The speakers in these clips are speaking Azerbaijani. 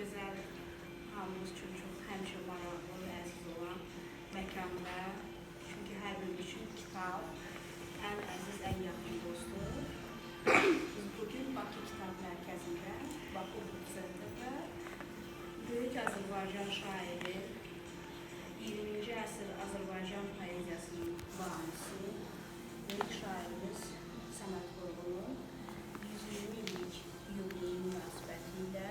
gözəl, hamımız üçün çox həmişə maraqlı və əziz olan məkanda. Çünki hər bir üçün kitab ən əziz, ən yaxın dostdur. Biz bugün Bakı Kitab Mərkəzində, Bakı Book Center'da böyük Azərbaycan şairi, 20-ci əsr Azərbaycan poeziyasının banisi, böyük şairimiz Səməd Vurğunun 120 illik yubileyi münasibətilə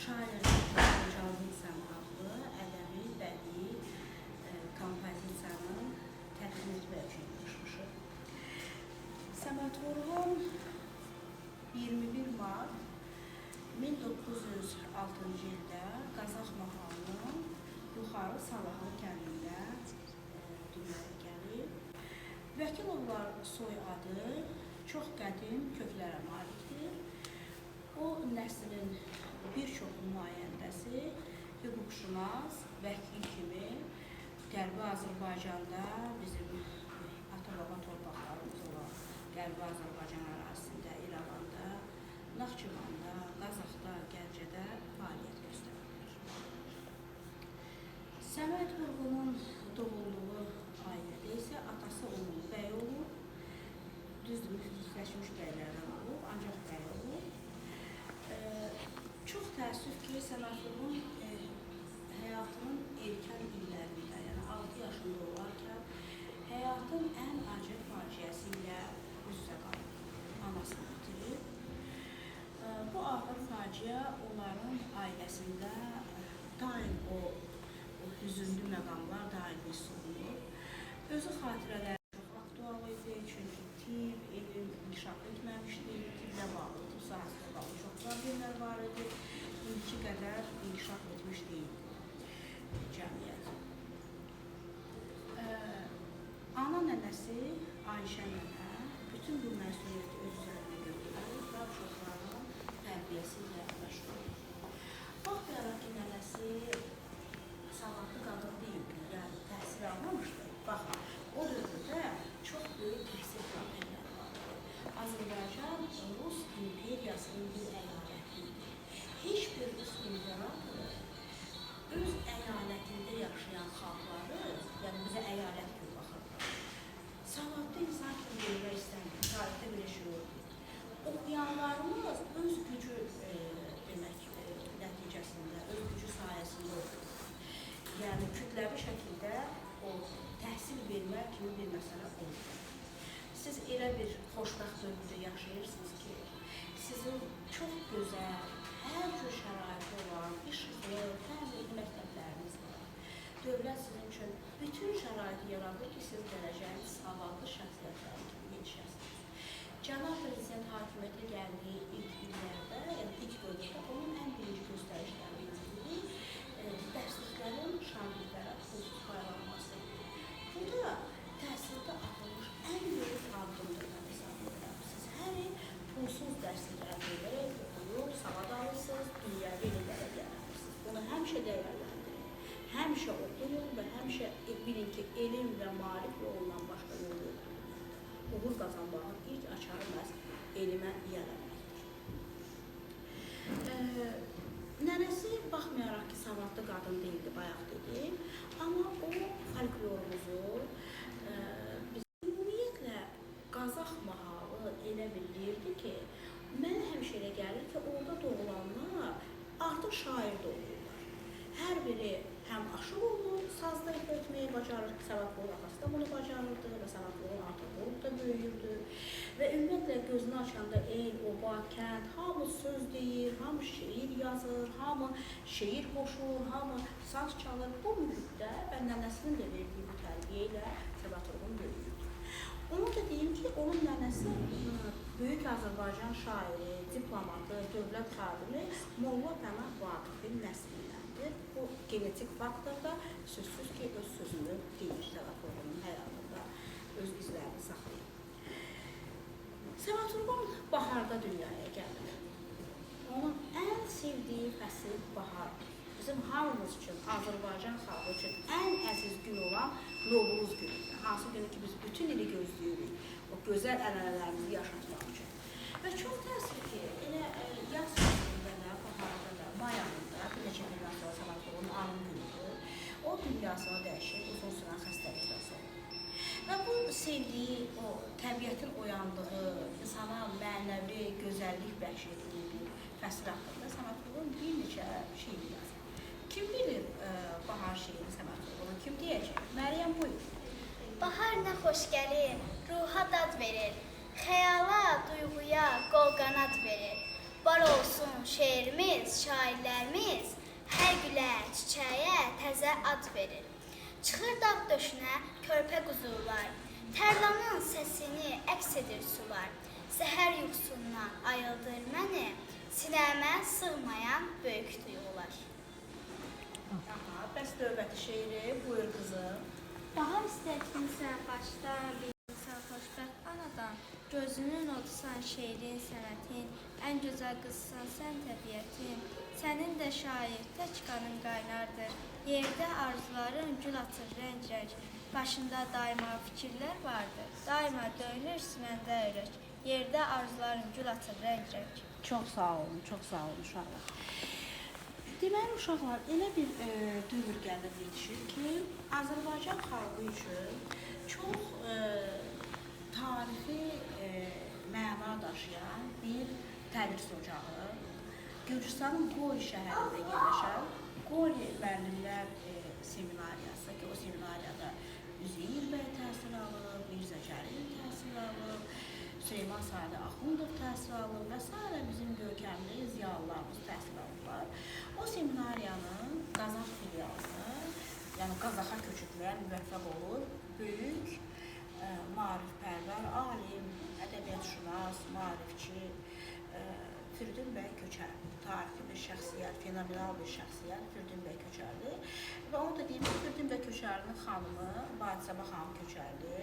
şairlərin Çalgınsan adlı ədəbi bədii kompozisiyanı təqdim etmək üçün yığışmışıq. Səməd Vurğun 21 mart 1906-cı ildə Qazax mahalının Yuxarı Salahlı kəndində dünyaya gəlir. Vəkilovlar soyadı çox qədim köklərə malikdir. O nəslin bir çox nümayəndəsi, hüquqşünas, vəkil kimi Qərbi Azərbaycanda bizim ata-baba torpaqlarımız olan Qərbi Azərbaycan ərazisində, İrəvanda, Naxçıvanda, Qazaxda, Gəncədə fəaliyyət göstərilir. Səməd Vurğunun doğulduğu ailədə isə atası onun bəy olur, düzdür, müflisləşmiş bəylərdən olub, ancaq bəy olur. Çox təəssüf ki, Səməd Vurğun həyatının erkən illərində, yəni 6 yaşında olarkən həyatın ən acı faciəsi ilə üz-üzə qalır, anasını itirir. Bu ağır faciə onların ailəsində daim o hüzünlü məqamlar daim hiss olunur. Özü xatirələri çox aktual idi, çünki tibb, elm inkişaf etməmişdi, tibblə bağlı, tibb sahəsində bağlı çox problemlər var idi. İndiki qədər inkişaf etmiş deyil cəmiyyət. Ana nənəsi Ayşə nənə bütün bu məsuliyyəti öz üzərinə götürür və uşaqların tərbiyəsi ilə məşğul olur. Baxmayaraq ki, nənəsi savadlı qadın deyildi, yəni təhsil almamışdı. Baxın, o dövrdə çox böyük təhsil problemləri vardı. Azərbaycan Rus imperiyasının bir əyaləti idi. Heç bir Rus imperatoru öz əyalətində yaşayan xalqları, yəni bizə əyalət kimi baxırdı. Savadlı insan kimi görmək istəmir, tarixdə belə şey oldu. Oxuyanlarımız öz gücü nəticəsində, öz gücü sayəsində olur. Yəni kütləvi şəkildə o təhsil vermək kimi bir məsələ olur. Siz elə bir xoşbəxt dövrdə yaşayırsınız ki, sizin çox gözəl, hər cür şəraiti olan, işıqlı, təmizli məktəbləriniz var. Dövlət sizin üçün bütün şəraiti yaradır ki, siz gələcəyiniz savadlı şəxsiyyətləri kimi yetişəsiniz. Cənab Prezident hakimiyyətə gəldiyi ilk illərdə, yəni ilk dövrdə onun ən birinci göstərişlərindən biri dərsliklərin şagirdlərə pulsuz paylanması idi. Bu da təhsildə atılmış ən böyük addımdır, hesab edirəm. Siz hər il pulsuz dərsliklər verərək oxuyub, savad alırsınız, dünyaya elmlərə gələrsiniz. Bunu həmişə dəyərləndirin. Həmişə oxuyun və həmişə bilin ki, elm və maarif yolundan başqa yol yoxdur. Uğur qazanmağın ilk açarı məhz elmə yiyələnməkdir. Nənəsi baxmayaraq ki, savadlı qadın deyildi, bayaq dedim, amma o folklorumuzu ümumiyyətlə Qazax mahalı elə bilirdi ki, mənə həmişə elə gəlir ki, orada doğulanlar artıq şair doğulurlar. Hər biri həm aşıq olur, sazda ifa etməyi bacarır ki, Səməd Vurğun atası da bunu bacarırdı və Səməd Vurğun artıq olub da böyüyürdü. Və ümumiyyətlə gözünü açanda el, oba, kənd, hamı söz deyir, hamı şeir yazır, hamı şeir qoşur, hamı saz çalır. Bu mühitdə və nənəsinin də verdiyi bu tərbiyə ilə Səməd Vurğun böyüyürdü. Onu da deyim ki, onun nənəsi böyük Azərbaycan şairi, diplomatı, dövlət xadimi Molla Pənah Vaqifin nəslindəndir. Bu genetik faktorda sözsüz ki, öz sözünü deyir Səməd Vurğunun həyatında, öz izlərini saxlayır. Səməd Vurğun baharda dünyaya gəlir. Onun ən sevdiyi fəsil bahardır. Bizim hamımız üçün, Azərbaycan xalqı üçün ən əziz gün olan Novruz günüdür. Hansı günü ki, biz bütün ili gözləyirik, o gözəl ənənələrimizi yaşatmaq üçün. Və çox təəssüf ki, elə yaz fəslində də, baharda da, may ayında, bir neçə gündən sonra Səməd alım günüdür. O dünyasını dəyişir, uzun sürən xəstəlikdən sonra. Və bu sevdiyi, o təbiətin oyandığı, insana mənəvi gözəllik bəxş etdiyi bir fəsil haqqında Səməd bir neçə şeir yazır. Kim bilir bahar şeiri Səməd kim deyəcək? Məryəm buyur. Bahar nə xoş gəlir, ruha dad verir, xəyala, duyğuya qol qanad verir. Var olsun şeirimiz, şairlərimiz, hər gülə, çiçəyə təzə ad verir. Çıxır dağ döşünə körpə quzurlar, tərlanın səsini əks edir sular. Səhər yuxusundan ayıldır məni, sinəmə sığmayan böyük duyğular. Aha, bəs növbəti şeiri, buyur qızım. Bahar istəklisən başda, bilirsən xoşbəxt anadan, gözünün otusan şeirin sənətin, ən gözəl qızsan sən təbiətin, sənin də şair tək qanın qaynardır, yerdə arzuların gül atır rəng-rəng, başında daima fikirlər vardır, daima döyünür sinəndə ürək, yerdə arzuların gül atır rəng-rəng. Çox sağ olun uşaqlar. Deməli, uşaqlar, elə bir dövr gəlir yetişir ki, Azərbaycan xalqı üçün çox tarixi məna daşıyan bir tədris ocağı, Gürcüstanın Qori şəhərində yerləşən Qori müəllimlər seminariyası ki, o seminariyada Üzeyir bəy təhsil alıb, Mirzə Cəlil təhsil alıb, Süleyman Sadə Axundov təhsil alıb və s. bizim görkəmli ziyalılarımız təhsil alıblar. O seminariyanın Qazax filialını, yəni Qazaxa köçürülən müvəffəq olur, böyük, maarifpərvər, alim, ədəbiyyatşünas, maarifçi Firidun bəy Köçərli, tarixi bir şəxsiyyət, fenomenal bir şəxsiyyət Firidun bəy Köçərli. Və onu da deyim ki, Firidun bəy Köçərlinin xanımı, Badisəbə xanım Köçərli,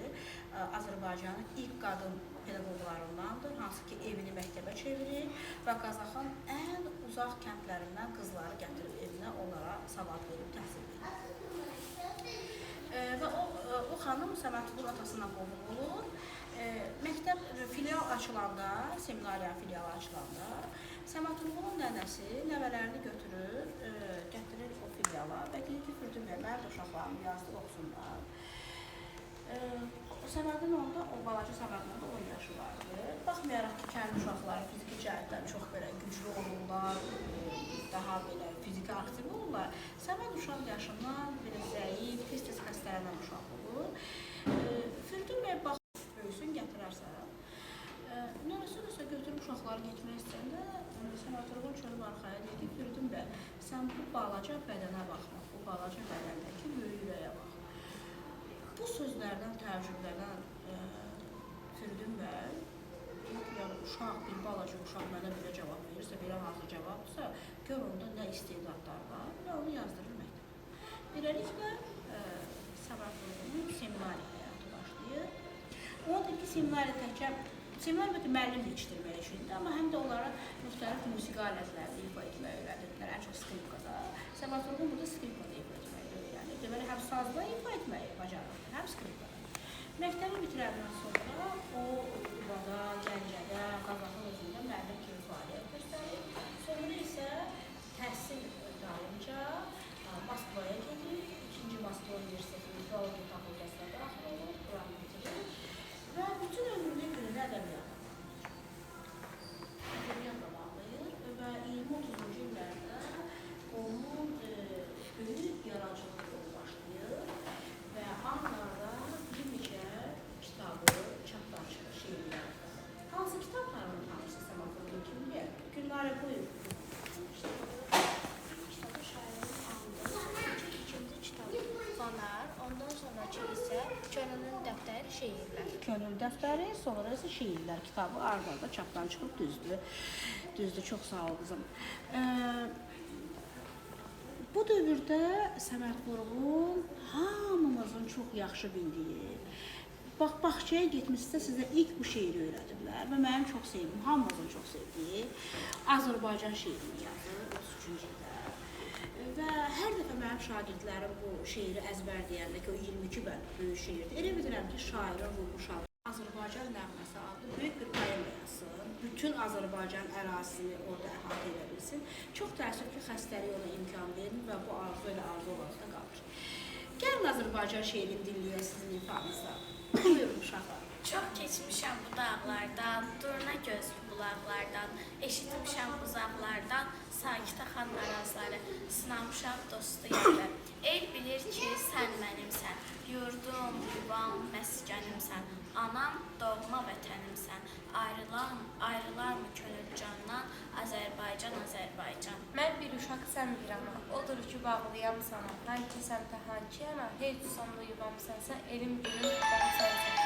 Azərbaycanın ilk qadın pedaqoqlarındandır, hansı ki evini məktəbə çevirir və Qazaxın ən uzaq kəndlərindən qızları gətirib evinə onlara savad verib, təhsil verir. Və o xanım Səməd atasından qovul olur. Məktəb filial açılanda, seminariya filialı açılanda Səməd nənəsi nəvələrini götürür, gətirir o filiala və deyir ki, Firidun bəy, mənim də uşaqlarımı yazdır, oxusunlar. Səmədin onda, o balaca Səmədin onda 10 yaşı vardı. Baxmayaraq ki, kənd uşaqları fiziki cəhətdən çox belə güclü olurlar, daha belə fiziki aktiv olurlar. Səməd uşaq yaşından belə zəif, tez-tez xəstələnən uşaq olur. Firidun bəy bax, böyüsün, gətirərsə. Nənəsə götürüb uşaqları getmək istəyəndə, Səməd çönüb arxaya deyir ki, Firidun bəy, sən bu balaca bədənə baxma, bu balaca bədəndəki böyük ürəyə bax. Bu sözlərdən, təəccüblərdən Firidun bəy, yəni uşaq, bir balaca uşaq mənə belə cavab verirsə, belə hazır cavabdırsa, gör onda nə istedadlar var və onu yazdırır məktəbə. Beləliklə, Səməd seminariya həyatı başlayır. Ona deyir ki, seminariya təkcə, seminariya müəllim yetişdirmək üçündür, amma həm də onlara müxtəlif musiqi alətlərini ifa etməyi öyrədirdilər, ən çox skripkada. Səməd burada skripkada ifa etməyi öyrənir. Deməli, həm sazda ifa etməyi bacarırdı, həm skripkada. Məktəbi bitirəndən sonra o Qubada, Gəncədə, Qazaxın özündə müəllim kimi fəaliyyət göstərir. Sonra isə təhsil dalınca Moskvaya gedir, 2-ci Moskva Universitetinin Filologiya fakültəsinə daxil olur, buranı bitirir və bütün ömrünün gününü ədəbiyyatla bağlayır və 20-30-cu illərdə onun böyük yaradıcılıq yolu başlayır və Ankara'da bir neçə kitabı çapdan çıxır, şeirlər. Hansı kitablarının hamısı Səməd kimdir? Gülnarə buyur. Kitabı şairin andığı ikinci kitabı Fanar, ondan sonraki isə Könülün dəftəri şeirlər. Könül dəftəri, sonra isə şeirlər kitabı ard-arda çapdan çıxıb düzdür, çox sağ ol qızım. Bu dövrdə Səməd Vurğun hamımızın çox yaxşı bildiyi, bağçaya getmişsə sizə ilk bu şeiri öyrədiblər və mənim çox sevdiyim, hamımızın çox sevdiyi Azərbaycan şeirini yazır 33-cü ildə. Və hər dəfə mənim şagirdlərim bu şeiri əzbər deyəndə ki, o 22 bənd böyük şeirdir. Elə bilirəm ki, şairin ruhu şair. Azərbaycan nəğməsi adlı böyük bir poema yazsın, bütün Azərbaycan ərazisini orada əhatə edə bilsin. Çox təəssüf ki, xəstəlik ona imkan vermir və bu arzu elə arzu olaraq da qalır. Gəlin Azərbaycan şeirini dinləyək sizin ifadenizdə. Buyurun uşaqlar. Çox keçmişəm bu dağlardan, durna gözlü bulaqlardan, eşitmişəm uzaqlardan, sakit axan arazları, sınamışam dostu yerdə. El bilir ki, sən mənimsən, yurdum, yuvam, məskənimsən, anam, doğma vətənimsən, ayrılar mı könül candan, Azərbaycan, Azərbaycan. Mən bir uşaq sən bir ana, odur ki bağlıyam sana, hanki sən hanki ana, heç sonda yuvamsan sən, elim gülüm yuvamsan sən.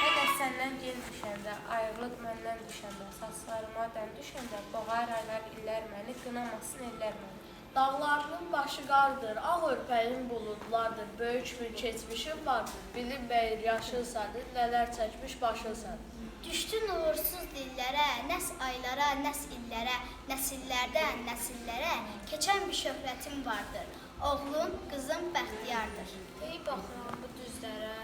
Hələ səndən gel düşəndə, ayrılıq məndən düşəndə, saçlarıma dən düşəndə, boğar aylar illər məni, qınamasın ellər məni. Dağlarının başı qardır, ağ örpəyin buludlardır, böyük bir keçmişim var, bilib bəyir yaşılsadır, nələr çəkmiş başılsadır. Düşdün uğursuz dillərə, nəs aylara, nəs illərə, nəsillərdən nəsillərə keçən bir şöhrətim vardır. Oğlun, qızım bəxtiyardır. Hey baxıram bu düzlərə,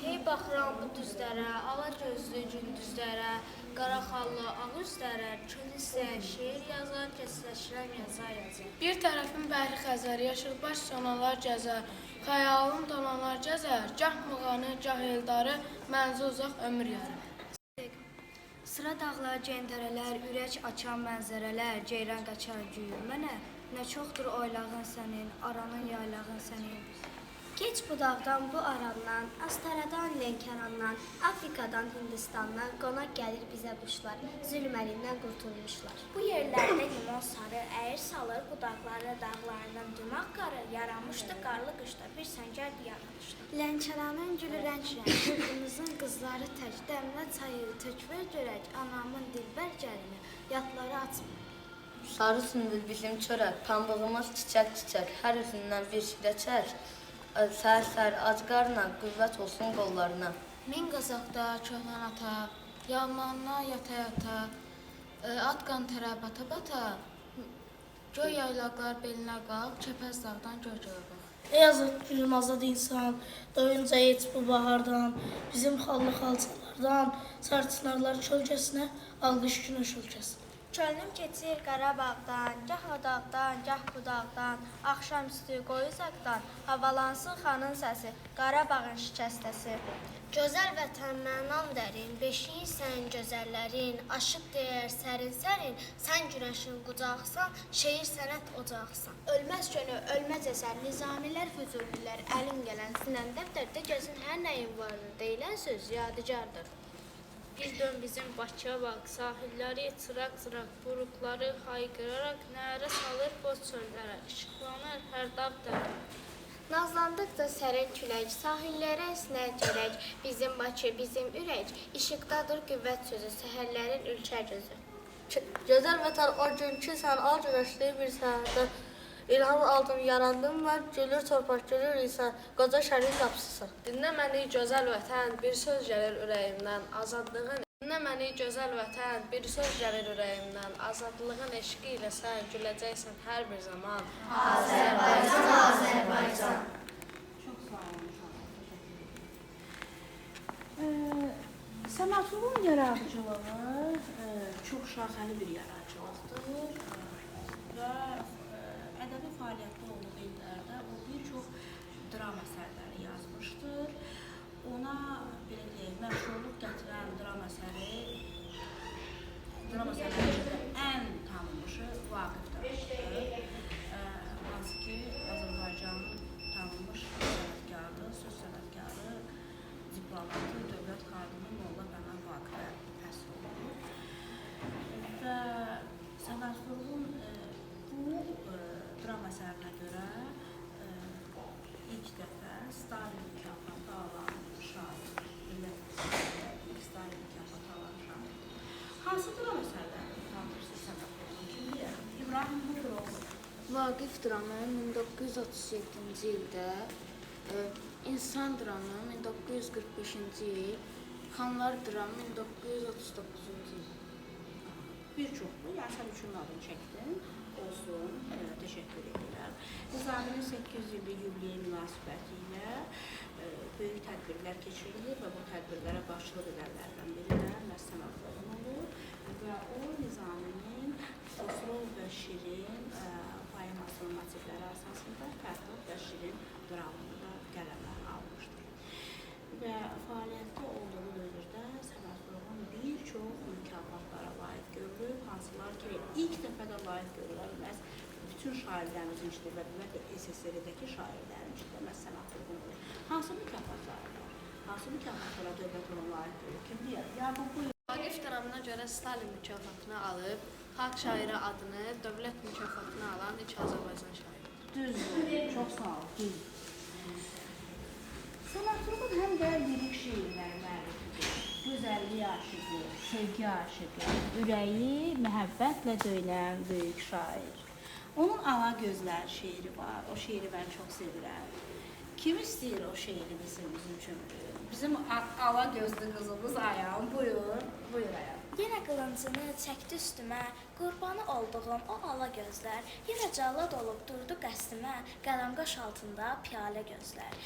hey baxıram bu düzlərə, ala gözlü gündüzlərə, qara xallı ağ üzlərə, kül istəyən şeir yazar, kəsiləşirəm yazar. Bir tərəfim bəhri xəzər, yaşıl baş sonalar gəzər, xəyalım donalar gəzər, gah mığanı, gah eldarı, mənzə uzaq ömür yarı. Sıra dağlar, cəndərələr, ürək açan mənzərələr, ceyran qaçar güyür mənə, nə çoxdur oylağın sənin, aranın yaylağın sənin. Geç bu dağdan, bu arandan, Astaradan, Lənkərandan, Afrikadan, Hindistandan qonaq gəlir bizə quşlar, zülm əlindən qurtulmuşlar. Bu yerlərdə limon sarı, əyir salır budaqları, dağlarından dümaq qarı, yaranmışdı qarlı qışda, bir səngər yaranmışdı. Lənkəranın gülü rəng-rəng, yurdumuzun qızları tək, dəmlə çayı, tökvər görək, anamın dilbər gəlini, yadları açmır. Sarı sümbül bizim çörək, pambığımız çiçək-çiçək, hər üzündən bir şirə çək. Sər-sər ac qarına, qüvvət olsun qollarına. Min qazaqda köhnən ata, yanlarına yata-yata, at qan tərə bata-bata, göy yaylaqlar belinə qalx, kəpəz dağdan göy-göyə bax. Ey azad gülüm, azad insan, doyunca heç bu bahardan, bizim xallı xalçalardan, sarçınarlar kölgəsinə, alqış günəş ölkəsinə. Könlüm keçir Qarabağdan, gah o dağdan, gah bu dağdan, axşamüstü qoyuzaqdan, havalansın xanın səsi, Qarabağın şikəstəsi. Gözəl vətəndən nam dərin, beşiyin sən gözəllərin, aşıq deyər sərin-sərin, sən günəşin qucaqsan, şeir sənət ocaqsan. Ölməz könü, ölməz əsər, nizamilər, füzulilər, əlin gələn sinən dəftərdə gözün hər nəyin vardır, deyilən söz yadigardır. Bir dön bizim Bakıya bax, sahilləri çıraq-çıraq, buruqları hayqıraraq, nərə salır boz çöllərə, işıqlanır hər dağ-dağ. Nazlandıqca sərin külək, sahillərə əsnər görək, bizim Bakı, bizim ürək, işıqdadır qüvvət sözü, səhərlərin ülkə gözü. Gözəl vətən o gün ki, sən al güneşli bir səhərdə, İlham aldım, yarandım və gülür torpaq, gülür insan, qoca şərin qapısısan. Dinlə məni gözəl vətən, bir söz gəlir ürəyimdən, azadlığın. Dinlə məni gözəl vətən, bir söz gəlir ürəyimdən, azadlığın eşqi ilə sən güləcəksən hər bir zaman. Azərbaycan, Azərbaycan. Çox sağ olun uşaqlar, təşəkkür edirəm. Sənatın yaradıcılığı çox şaxəli bir yaradıcılıqdır və ədəbi fəaliyyətdə olduğu illərdə o bir çox dram əsərləri yazmışdır. Ona belə deyək, məşhurluq gətirən dram əsərlərində ən tanınmışı Vaqif dramatıdır. Hansı ki, Azərbaycanın tanınmış sənətkarı, söz sənətkarı, diplomatı, dövlət xadimi Molla Bənan Vaqifə həsr olunur. Və Səməd Vurğun bu dram əsərinə görə ilk dəfə Stalin mükafatı alan şair, ilk Stalin mükafatı alan şair. Hansı dram əsərlərini tanırsınız Səməd Vurğun? Kim deyər? İbrahim Buxurov. Vaqif dramı 1937-ci ildə, İnsan dramı 1945-ci il, Xanlar dramı 1939-cu il. Bir çoxdur, yəni sən üçün adını çəkdin, olsun, təşəkkür edirəm. Nizaminin 800 illik yubileyi münasibəti ilə böyük tədbirlər keçirilir və bu tədbirlərə başçılıq edənlərdən biri də Məstəmət Vəzin olur və o Nizaminin Xosrov və Şirin poemasının motivləri əsasında Fərhad və Şirin dramında qələmə almışdır. Və fəaliyyətdə olduğu dövrdə Səməd Vəzin bir çox mükafatlara layiq görülür, hansılar ki, ilk dəfədə layiq görülür məhz bütün şairlərimizin içində və ümumiyyətlə SSR-dəki şairlərin içində məhz Səməd Vəzin olur. Hansı mükafatlar var? Hansı mükafatlara dövlət ona layiq görür? Kim deyər? Yaqub buyur. Vaqif dramına görə Stalin mükafatını alıb, xalq şairi adını dövlət mükafatını alan ilk Azərbaycan şairi. Düzdür, çox sağ ol, düzdür. Səməd Vəzin həm də lirik şeirlər müəllifidir. Gözəllik aşıqı, sevgi aşıqı, ürəyi məhəbbətlə döyünən böyük şair. Onun Ala Gözlər şeiri var, o şeiri mən çox sevirəm. Kim istəyir o şeiri bizim üçün? Bizim Ala Gözlü qızımız Ayağım, buyur, buyur Ayağım. Yenə qılıncını çəkdi üstümə, qurbanı olduğum o ala gözlər, yenə cəllad olub durdu qəsdimə, qələmqaş altında piyalə gözlər.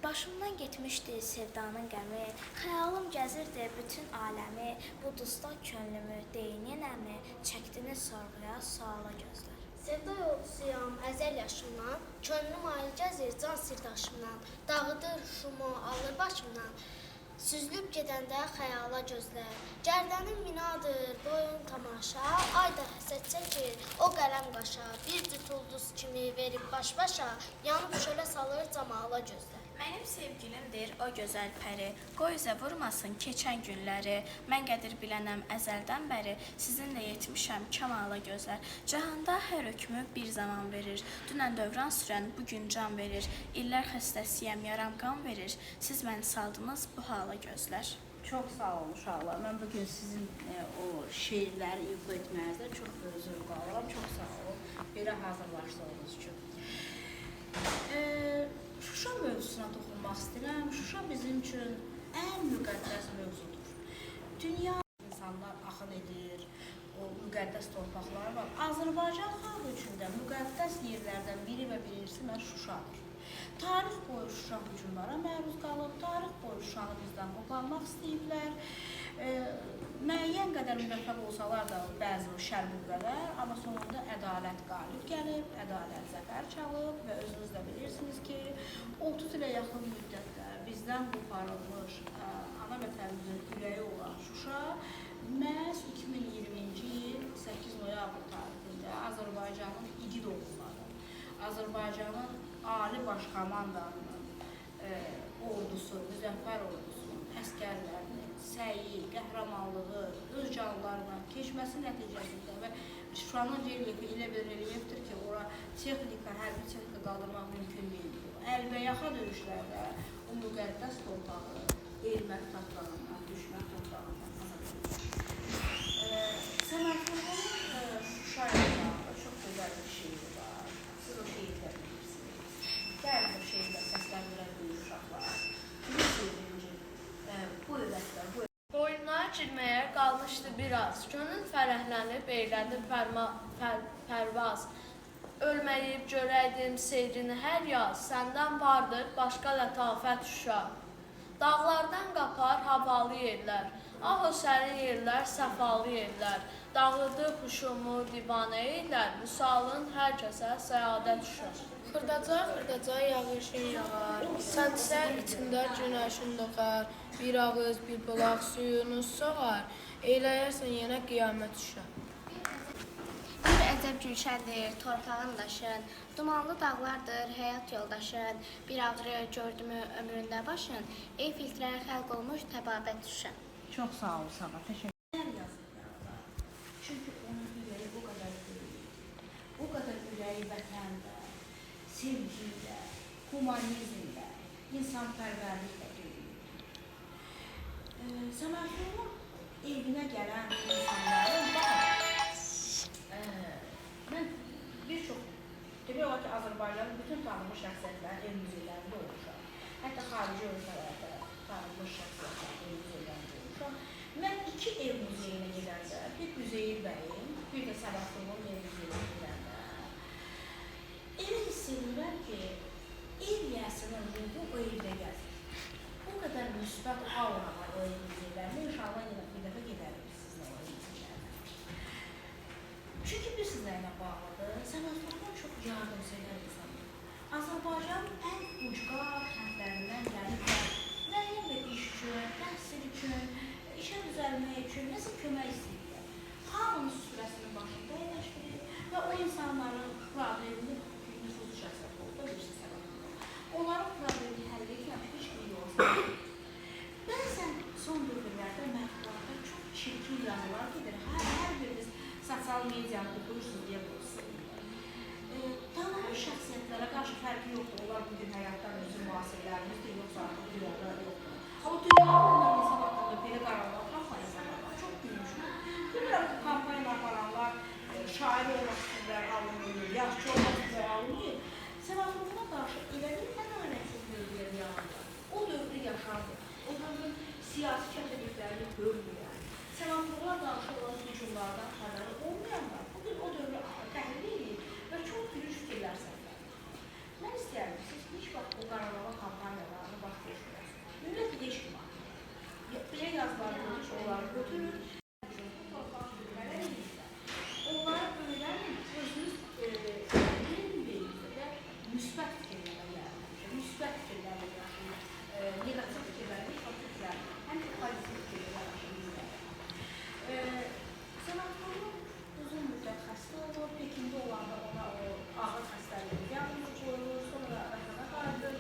Başımdan getmişdi sevdanın qəmi, xəyalım gəzirdi bütün aləmi, bu dustaq könlümü deyin yenəmi, çəkdiniz sorğuya, suala gözlər. Sevda yolcusuyam əzəl yaşımdan, könlüm ayı gəzir can sirdaşımdan, dağıdır şumu alır başımdan. Süzülüb gedəndə xəyala gözlər, gərdənim minadır, boyun tamaşa, ay da həsəd çəkir, o qələm qaşa, bir cüt ulduz kimi verib baş-başa, yanıb şölə salır camala gözlər. Mənim sevgilimdir o gözəl pəri, qoy üzə vurmasın keçən günləri, mən qədir bilənəm əzəldən bəri, sizinlə yetmişəm kamala gözlər. Cahanda hər hökmü bir zaman verir, dünən dövran sürən bugün can verir, illər xəstəsiyəm, yaram qan verir, siz məni saldınız bu hala gözlər. Çox sağ olun uşaqlar. Mən bugün sizin o şeirləri ifa etmənizdə çox böyük zövq alıram. Çox sağ olun. Belə hazırlaşdığınız üçün. Şuşa mövzusuna toxunmaq istəyirəm. Şuşa bizim üçün ən müqəddəs mövzudur. Dünya insanlar axın edir, o müqəddəs torpaqlar var. Azərbaycan xalqı üçün də müqəddəs yerlərdən biri və birincisi məhz Şuşadır. Tarix boyu Şuşa hücumlara məruz qalıb, tarix boyu Şuşanı bizdən qoparmaq istəyiblər. Müəyyən qədər müvəffəq olsalar da bəzi şər qüvvələr, amma sonunda ədalət qalib gəlib, ədalət zəfər çalıb və özünüz də bilirsiniz ki, 30 ilə yaxın müddətdə bizdən qoparılmış ana vətənimizin ürəyi olan Şuşa məhz 2020-ci il 8 noyabr tarixində Azərbaycanın igid oğulları, Azərbaycanın Ali Baş Komandanının ordusu, müzəffər ordusunun əsgərlərinin səyi, qəhrəmanlığı, öz canlarına keçməsi nəticəsində və Şuşanın relyefi elə bir relyefdir ki, ora texnika, hərbi texnika qaldırmaq mümkün deyil. Əlbəyaxa döyüşlərdə o müqəddəs torpağı erməni torpağından, düşmən torpağından azad. Səməd Vəzinin Şuşa ilə çox gözəl bir şeiri var. Siz o şeirləri bilirsiniz. Gəlin o şeirlə səsləndirən böyük uşaqlar. Buyur Əslər, buyur. Boynuna girməyə qalmışdı biraz, gönül fərəhlənib eylədi pərvaz. Ölməyib görəydim seyrini hər yaz, səndən vardır başqa lətafət Şuşa. Dağlardan qapar havalı yerlər, ah o sərin yerlər, səfalı yerlər. Dağıdı huşumu divanə eylər, müsalın hər kəsə səadət Şuşa. Xırdaca yağışın yağar, sənsən içində günəşin doğar, bir ağız, bir bulaq suyunu soğar, eyləyərsən yenə qiyamət Şuşa. Bir əcəb gülşəndir torpağın daşın, dumanlı dağlardır həyat yoldaşın, bir ağrı gördümü ömründə başın, ey filtrə xəlq olmuş təbabət Şuşa. Çox sağ ol sana, təşəkkür yazıqlar. Çünki onun ürəyi o qədər böyük, o qədər ürəyi vətəndə, sevgiyle, humanizmle, insanpərvərliklə duyulur. Səməd Vəzinin evinə gələn insanların mən bir çox demək olar ki, Azərbaycanın bütün tanınmış şəxsiyyətlərin ev muzeylərində olmuşam. Hətta xarici ölkələrdə tanınmış şəxsiyyətlərin ev muzeylərində olmuşam. Mən 2 ev muzeyinə gedəndə, bir Üzeyir bəyin, bir də Səməd Vəzinin ev muzeyinə gedəndə elə hiss edirəm ki, ev yəsinin ruhu o evdə gəzir. siyasi çətinlikləri görməyən, senatorlar qarşı olan hücumlardan xəbəri olmayanlar bugün o dövrü təhlil edib və çox gülünç fikirlər səslənir. Mən istəyərdim ki, siz heç vaxt o qaranlama kampaniyalarını baş geçməyəsiniz. Ümumiyyətlə heç kim var. Belə yazılar görür ki, onları götürür, onları öyrənin, özünüz beynizdə müsbət fikirlərə gəlmişdir, müsbət fikirlərə yaşayın, negativ fikirlərə fakirlər, həm də pozitiv fikirlərə yaşayın. Senatorun uzun müddət xəstə olur, Pekində olanda ona o ağır xəstəliyi diaqnozu qoyulur, sonra vətənə qayıdır,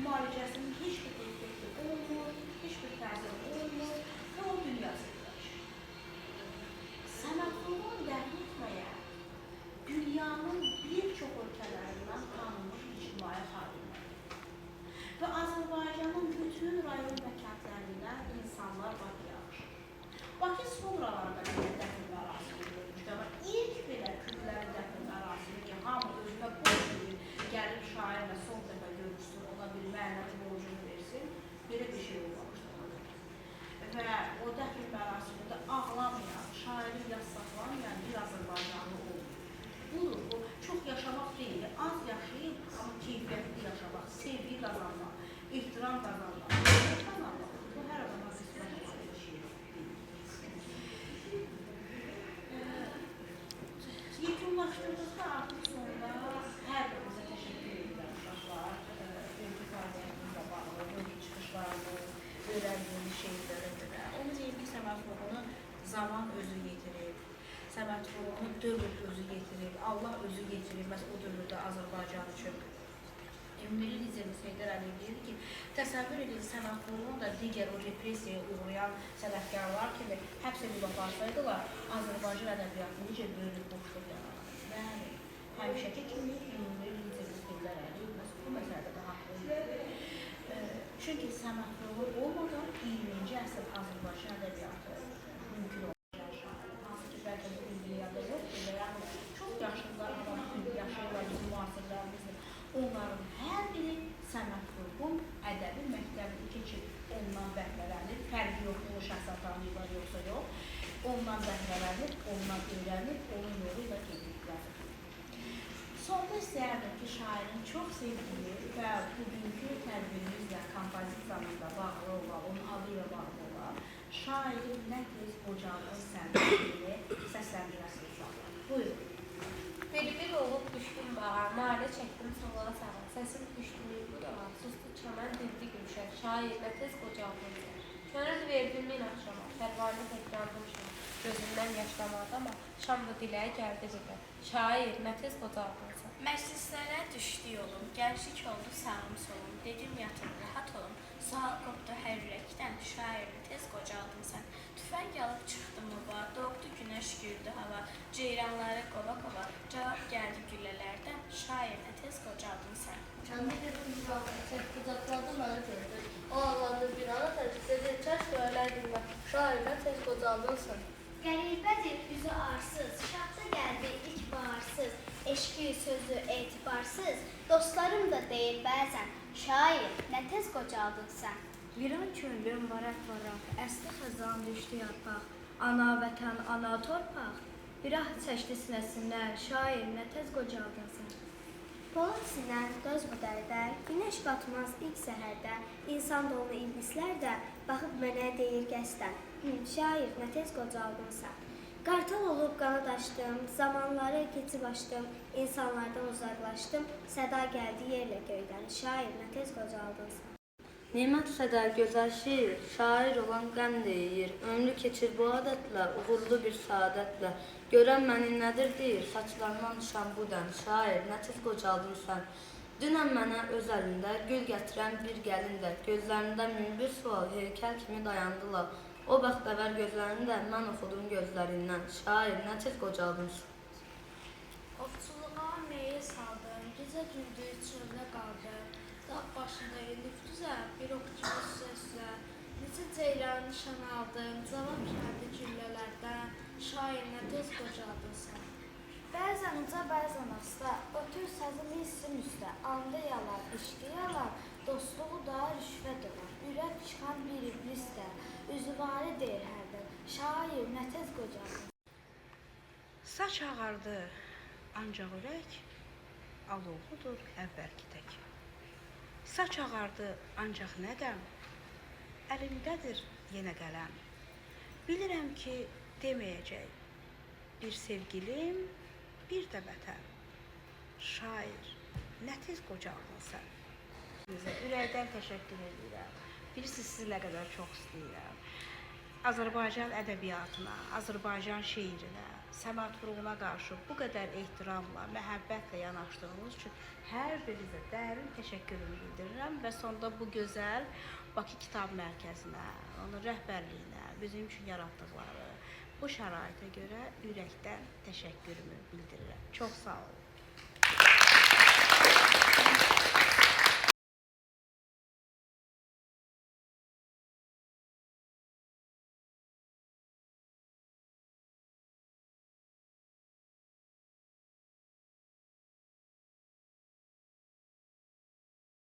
müalicəsinin heç bir effekti olmur, heç bir təsiri olmur və o dünyası dəyişir. Senatorun dəxil etməyə dünyanın bir çox ölkələrindən tanınmış ictimai xadimlərdir. Və Azərbaycanın bütün rayon və kəndlərindən insanlar Bakıya axışır. Bakı sonralarda belə dəfn mərasimi görmüşdür, amma ilk belə Kürtlərin dəfn mərasimi ki, hamı özünə borc verir, gəlib şairlə son dəfə görürsün, ona bir mənəvi borcunu versin, belə bir şey olmamışdır. Və o dəfn mərasimində ağlamayan, şairi yas saxlamayan bir Azərbaycanlı oldu. Budur, bu çox yaşamaq deyil, az yaşayıb, amma keyfiyyətli yaşamaq, sevgi qazanmaq, ehtiram qazanmaq, bu hər adama qismət olan bir şey deyil. Yekunlaşdığımızda artıq sonunda hər birimizə təşəkkür edirəm uşaqlar, ölkə fəaliyyətimizlə bağlı, ölkə çıxışlarımız, öyrəndiyimiz şeylərə görə. Onu deyim ki, Səməd Vurğunu zaman özü yetirir, Səməd Vurğunu dövr özü yetirir, Allah özü yetirir, o dövrdə Azərbaycan üçün. Ümumi liderimiz Heydər Əliyev deyir ki, təsəvvür edin, Səməd Vurğunu da digər o repressiyaya uğrayan sənətkarlar kimi həbs edib aparsaydılar, Azərbaycan ədəbiyyatı necə böyük boşluq yaranır. Bəli, həmişəki kimi ümumi liderimiz Heydər Əliyev bu məsələdə də haqlıdır. Çünki Səməd Vurğunu olmadan 20-ci əsr Azərbaycan ədəbiyyatı mümkün olacaq. Hansı ki, bəlkə bu dünyada yoxdur və yaxud çox yaşlılar, yaşayırlar bizim müasirlərimizdir. Onların hər biri Səməd Vurğun ədəbi məktəbini keçib, ondan bəhrələnib, fərqi yoxdur, şəhsətanlıqlar yoxsa yox, ondan bəhrələnib, ondan öyrənib, onun yolu ilə gediblər. Sonda istəyərdim ki, şairin çox sevdiyi və bugünkü tədbirimizlə, kompozisiyamızla bağlı olan, onun adı ilə bağlı olan, şairin nə tez qocalığın sənətini səsləndirəsiniz sağlar. Buyurun. Bir olub düşdüm bağa, nalə çəkdim soğuğa sağa, səsim düşdüyü bu dağa, sustu çəmən dildi gülşər, şair nə tez qocaldın. Könül verdim min axşama, pərvarlı təkrandım şam, gözümdən yaşlamadı ama şam da diləyə gəldi bir şair nə tez qocaldın. Məclislərə düşdü yolum, gənclik oldu sağım solum, dedim yatım, rahat olum, sual qopdu hər ürəkdən, şairini tez qocaldın sən. Tüfəng alıb çıxdı müba, doğdu günəş güldü hava, ceyranları qova qova, cavab gəldi güllələrdən, şairini tez qocaldın sən. Kəndi dedim bir ana, qucaqladı mənə gördü. O ağladı bir ana dedi, kəşf öyləydim mən, şairinə tez qocaldın sən. Qəribədir üzü arsız, şahda gəldi ilk baharsız, eşqi sözü etibarsız, dostlarım da deyir bəzən, şair nə tez qocaldın sən. Viran könlüm varak-varak, əsli xəzan düşdü yarpaq, ana vətən, ana torpaq, bir ah çəkdi sinəsindən, şair nə tez qocaldın sən. Polad sinən, göz bu dərdə, günəş batmaz ilk səhərdə, insan dolu iblislər də baxıb mənə deyir qəsdən, şair nə tez qocaldın sən. Qartal olub qanad açdım, zamanları keçib açdım, insanlardan uzaqlaşdım, səda gəldi yerlə göydən, şair nə tez qocaldın sən. Nimət sədə gözəl şiir, şair olan qəm deyir, ömrü keçir bu adətlə, uğurlu bir saadətlə. Görən məni nədir deyir, saçlarından düşən bu dən, şair nə tez qocaldın sən. Dünən mənə öz əlində gül gətirən bir gəlin də, gözlərində min bir sual heykəl kimi dayandılar. O bəxtəvər gözlərində mən oxudum gözlərindən, şair nə tez qocaldın sən. Ovçuluğa meyil saldım, gecə gündüz çöldə qaldım. Dağ başında elif düzə, bir oxucu səslə. Necə ceyran nişan aldım, cavab gəldi güllələrdən, şair nə tez qocaldın sən. Bəzən uca, bəzən asta, ötür sazım hissim üstə, anda yalan, eşqi yalan, dostluğu da rüşvət olan, ürək çıxan bir iblis də, üzüvarı deyir hərdən. Şair nə tez qocalır. Saç ağardı, ancaq ürək alovludur əvvəlki tək. Saç ağardı, ancaq nə qəm, əlimdədir yenə qələm. Bilirəm ki, deməyəcək bir sevgilim, bir də vətən. Şair, nə tez qocaldın sən. Ürəkdən təşəkkür edirəm. Bilirsiniz, sizi nə qədər çox istəyirəm. Azərbaycan ədəbiyyatına, Azərbaycan şeirinə, sənətruğuna qarşı bu qədər ehtiramla, məhəbbətlə yanaşdığınız üçün hər birinizə dərin təşəkkürümü bildirirəm və sonda bu gözəl Bakı Kitab Mərkəzinə, onun rəhbərliyinə, bizim üçün yaratdıqları bu şəraitə görə ürəkdən təşəkkürümü bildirirəm. Çox sağ olun.